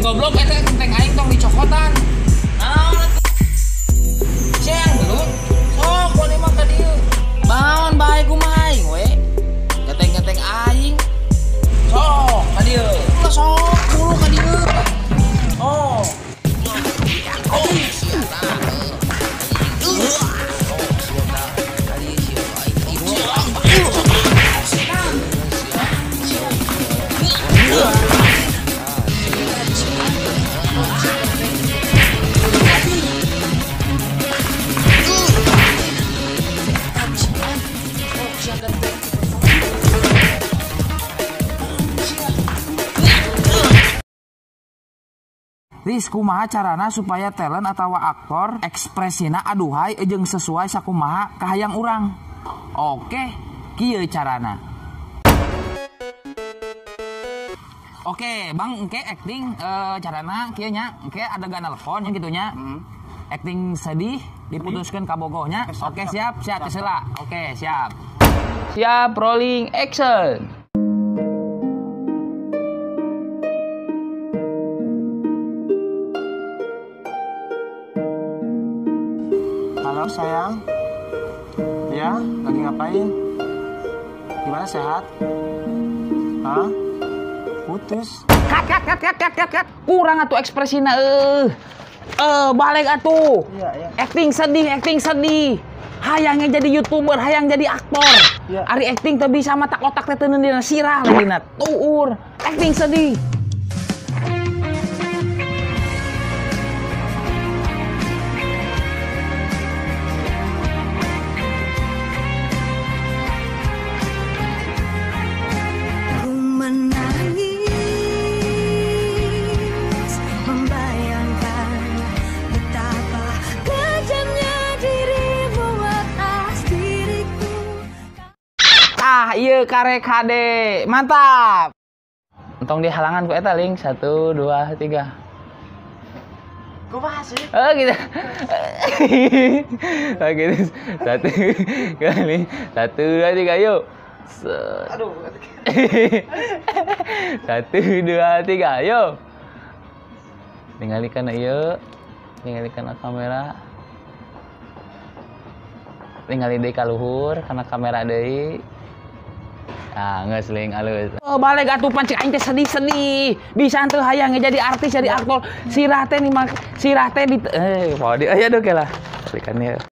goblok eta genteng aing tong dicokotan. Naon? Ceng dulu. Sok wani mah ka dieu. Baon bae kumaha aing we. Genteng-genteng aing. Sok ka dieu. Ulah sok dulu ka dieu. Oh. Oh, siapa? Riz, kumaha carana supaya talent atau aktor ekspresina aduhai jeung sesuai sakumaha kahayang urang. Oke, kieu carana. Oke, Bang, engke acting carana kieu nya, engke adegan nelpon gitu nya. Acting sedih diputuskeun ka bogohnya. Oke, siap, tisela. Oke, siap. Siap, rolling action. Halo sayang, ya lagi ngapain? Gimana sehat? Hah? Putus? Kat. Kurang atuh ekspresina balik atuh. Iya. Acting sedih. Hayangnya jadi YouTuber, hayang jadi aktor. Iya. Ari acting teu bisa mata otak teh teu dina sirah lagina. Tuur, acting sedih. Iya karek HD mantap. Entong di halangan ku eta link 1 2 3. Kumaha sih? Oh gitu. Oh gitu. 1 kali 1 2 3 yuk. Aduh. 1 2 3 yuk. Tinggalikan ieu. Tinggalikan kamera. Tinggali deui ka luhur kana kamera deui. Ah, nggak seling alus. Oh, balik atuh pancing aing teh sedih. Bisa teu hayang jadi artis, jadi aktor. Sirah teh di podi aya deu lah. Balikan ya.